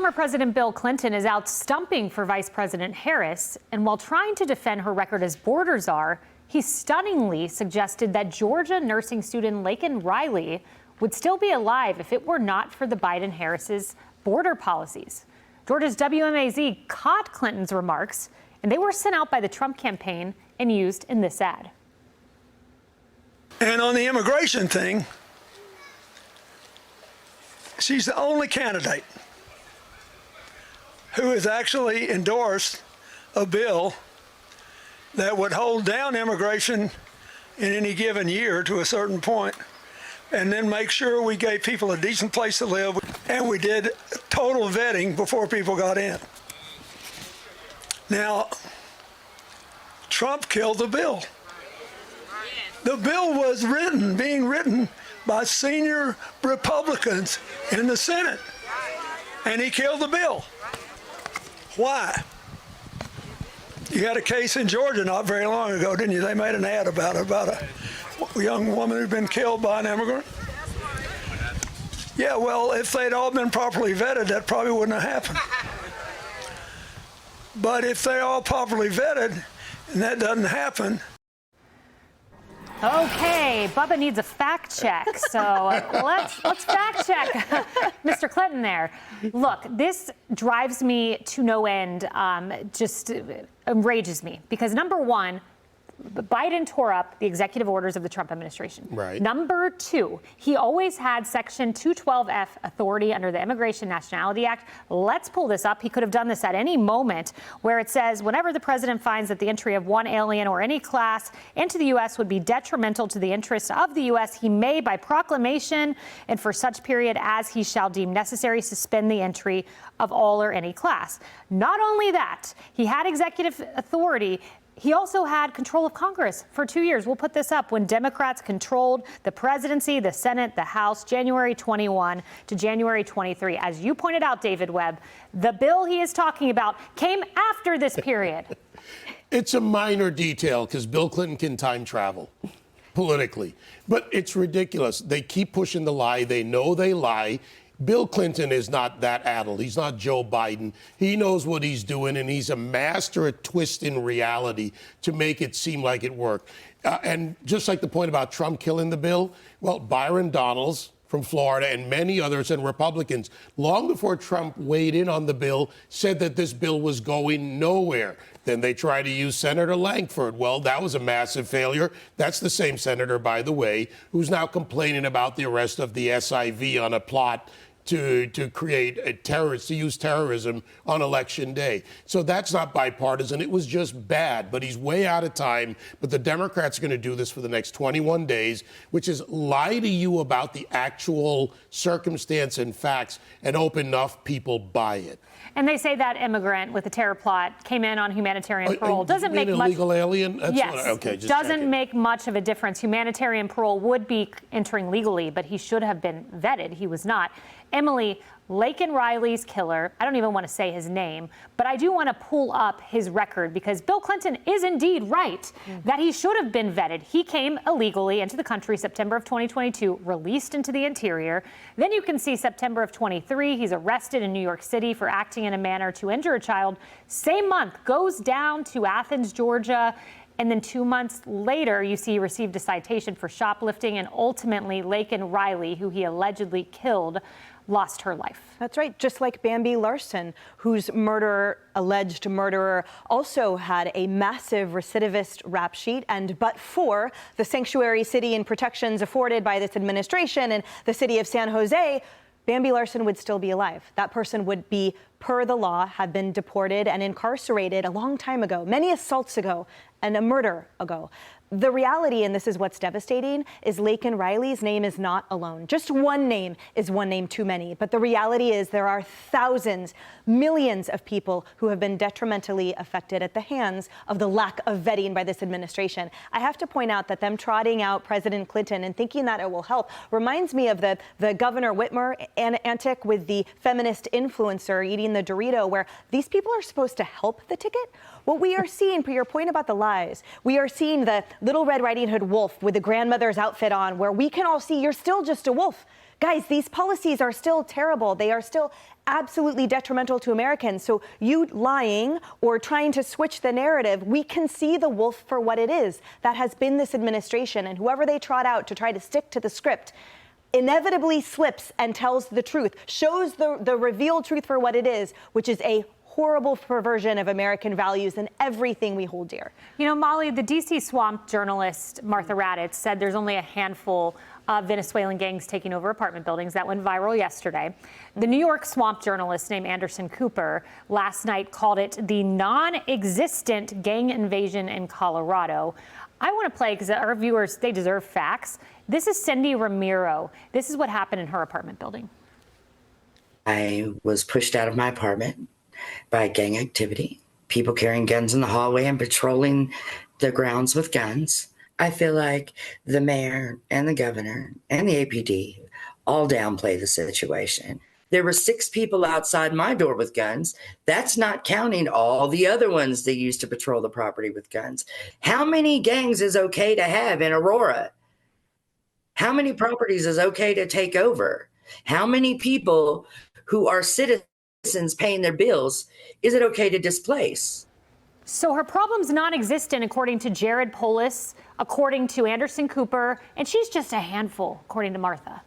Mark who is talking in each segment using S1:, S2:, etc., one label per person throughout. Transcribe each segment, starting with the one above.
S1: Former President Bill Clinton is out stumping for Vice President Harris, and while trying to defend her record as border czar, he stunningly suggested that Georgia nursing student Laken Riley would still be alive if it were not for the Biden-Harris's border policies. Georgia's WMAZ caught Clinton's remarks, and they were sent out by the Trump campaign and used in this ad.
S2: And on the immigration thing, she's the only candidate who has actually endorsed a bill that would hold down immigration in any given year to a certain point, and then make sure we gave people a decent place to live, and we did total vetting before people got in. Now, Trump killed the bill. The bill was being written by senior Republicans in the Senate, and he killed the bill. Why? You had a case in Georgia not very long ago, didn't you? They made an ad about a young woman who'd been killed by an immigrant. Yeah, well, if they'd all been properly vetted, that probably wouldn't have happened. But if they're all properly vetted and that doesn't happen.
S1: Okay, Bubba needs a fact check, so let's fact check Mr. Clinton there. Look, this drives me to no end, just enrages me, because number one, Biden tore up the executive orders of the Trump administration.
S3: Right.
S1: Number two, he always had Section 212F authority under the Immigration Nationality Act. Let's pull this up. He could have done this at any moment, where it says whenever the president finds that the entry of one alien or any class into the U.S. would be detrimental to the interests of the U.S., he may, by proclamation and for such period as he shall deem necessary, suspend the entry of all or any class. Not only that, he had executive authority. He also had control of Congress for 2 years. We'll put this up when Democrats controlled the presidency, the Senate, the House, January 21 to January 23. As you pointed out, David Webb, the bill he is talking about came after this period.
S3: It's a minor detail because Bill Clinton can time travel politically, but it's ridiculous. They keep pushing the lie. They know they lie. Bill Clinton is not that addled. He's not Joe Biden. He knows what he's doing, and he's a master at twisting reality to make it seem like it worked. And just like the point about Trump killing the bill, well, Byron Donalds from Florida and many others and Republicans, long before Trump weighed in on the bill, said that this bill was going nowhere. Then they tried to use Senator Lankford. Well, that was a massive failure. That's the same senator, by the way, who's now complaining about the arrest of the SIV on a plot to create a terrorist, to use terrorism on Election Day. So that's not bipartisan. It was just bad, but he's way out of time. But the Democrats are going to do this for the next 21 days, which is lie to you about the actual circumstance and facts and hope enough people buy it.
S1: And they say that immigrant with a terror plot came in on humanitarian parole. Doesn't make much.
S3: Illegal alien? That's
S1: yes.
S3: Okay, just
S1: doesn't make much of a difference. Humanitarian parole would be entering legally, but he should have been vetted. He was not. Emily, Laken Riley's killer, I don't even want to say his name, but I do want to pull up his record because Bill Clinton is indeed right that he should have been vetted. He came illegally into the country September of 2022, released into the interior. Then you can see September of 23, he's arrested in New York City for acting in a manner to injure a child. Same month, goes down to Athens, Georgia. And then 2 months later, you see he received a citation for shoplifting, and ultimately Laken Riley, who he allegedly killed, lost her life.
S4: That's right. Just like Bambi Larson, whose alleged murderer, also had a massive recidivist rap sheet. And but for the sanctuary city and protections afforded by this administration and the city of San Jose, Bambi Larson would still be alive. That person would be, per the law, have been deported and incarcerated a long time ago, many assaults ago, and a murder ago. The reality, and this is what's devastating, is Laken Riley's name is not alone. Just one name is one name too many. But the reality is there are thousands, millions of people who have been detrimentally affected at the hands of the lack of vetting by this administration. I have to point out that them trotting out President Clinton and thinking that it will help reminds me of the Governor Whitmer antic with the feminist influencer eating the Dorito, where these people are supposed to help the ticket. What we are seeing, per your point about the lies, we are seeing the Little Red Riding Hood wolf with the grandmother's outfit on, where we can all see you're still just a wolf. Guys, these policies are still terrible. They are still absolutely detrimental to Americans. So you lying or trying to switch the narrative, we can see the wolf for what it is. That has been this administration, and whoever they trot out to try to stick to the script inevitably slips and tells the truth, shows the revealed truth for what it is, which is a horrible perversion of American values and everything we hold dear.
S1: You know, Molly, the D.C. swamp journalist Martha Raddatz said there's only a handful of Venezuelan gangs taking over apartment buildings. That went viral yesterday. The New York swamp journalist named Anderson Cooper last night called it the non-existent gang invasion in Colorado. I want to play, because our viewers, they deserve facts. This is Cindy Ramiro. This is what happened in her apartment building.
S5: I was pushed out of my apartment by gang activity, people carrying guns in the hallway and patrolling the grounds with guns. I feel like the mayor and the governor and the APD all downplay the situation. There were 6 people outside my door with guns. That's not counting all the other ones that used to patrol the property with guns. How many gangs is okay to have in Aurora? How many properties is okay to take over? How many people who are citizens paying their bills is it okay to displace?
S1: So her problem's non-existent, according to Jared Polis, according to Anderson Cooper, and she's just a handful, according to Martha.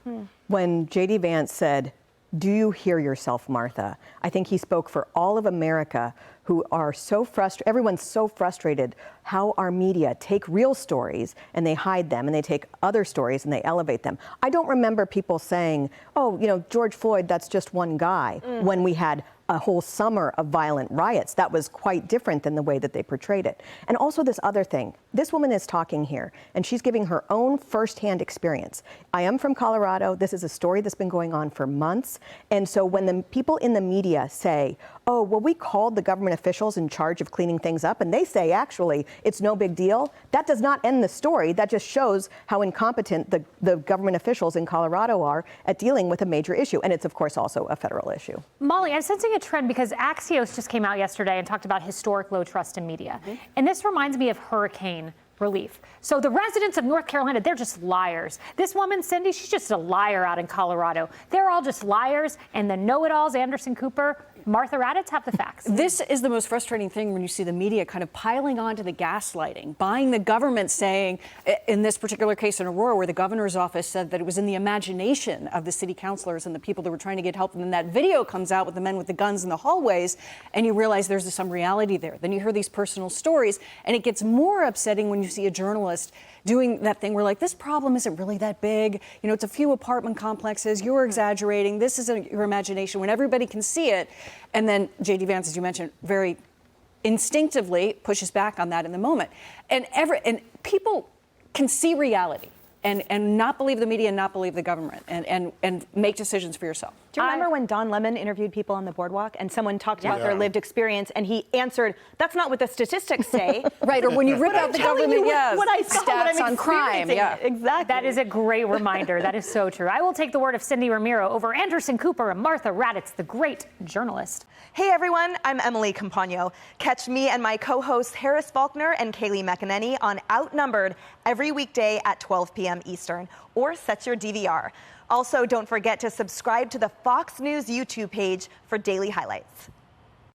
S6: When J.D. Vance said, "Do you hear yourself, Martha?" I think he spoke for all of America who are so frustrated. Everyone's so frustrated how our media take real stories and they hide them, and they take other stories and they elevate them. I don't remember people saying, "Oh, you know, George Floyd, that's just one guy," when we had a whole summer of violent riots. That was quite different than the way that they portrayed it. And also this other thing, this woman is talking here and she's giving her own firsthand experience. I am from Colorado. This is a story that's been going on for months. And so when the people in the media say, "Oh, well, we called the government officials in charge of cleaning things up," and they say, actually, it's no big deal, that does not end the story. That just shows how incompetent the government officials in Colorado are at dealing with a major issue. And it's, of course, also a federal issue.
S1: Molly, I'm sensing a trend because Axios just came out yesterday and talked about historic low trust in media. And this reminds me of hurricane relief. So the residents of North Carolina, they're just liars. This woman, Cindy, she's just a liar out in Colorado. They're all just liars, and the know-it-alls, Anderson Cooper, Martha Raddatz, have the facts.
S7: This is the most frustrating thing when you see the media kind of piling on to the gaslighting, buying the government saying, in this particular case in Aurora, where the governor's office said that it was in the imagination of the city councilors and the people that were trying to get help. And then that video comes out with the men with the guns in the hallways, and you realize there's some reality there. Then you hear these personal stories, and it gets more upsetting when you see a journalist doing that thing where, like, this problem isn't really that big. You know, it's a few apartment complexes. You're exaggerating. This isn't your imagination, when everybody can see it. And then J.D. Vance, as you mentioned, very instinctively pushes back on that in the moment. And people can see reality and not believe the media and not believe the government and make decisions for yourself.
S4: Do you remember when Don Lemon interviewed people on the boardwalk and someone talked about their lived experience and he answered, "That's not what the statistics say."
S7: Right, or when you rip out the government,
S4: what I saw,
S7: stats on crime. Yeah,
S4: exactly.
S1: That is a great reminder. That is so true. I will take the word of Cindy Ramiro over Anderson Cooper and Martha Raddatz, the great journalist.
S4: Hey everyone, I'm Emily Campagno. Catch me and my co-hosts Harris Faulkner and Kaylee McEnany on Outnumbered every weekday at 12 p.m. Eastern, or set your DVR. Also, don't forget to subscribe to the Fox News YouTube page for daily highlights.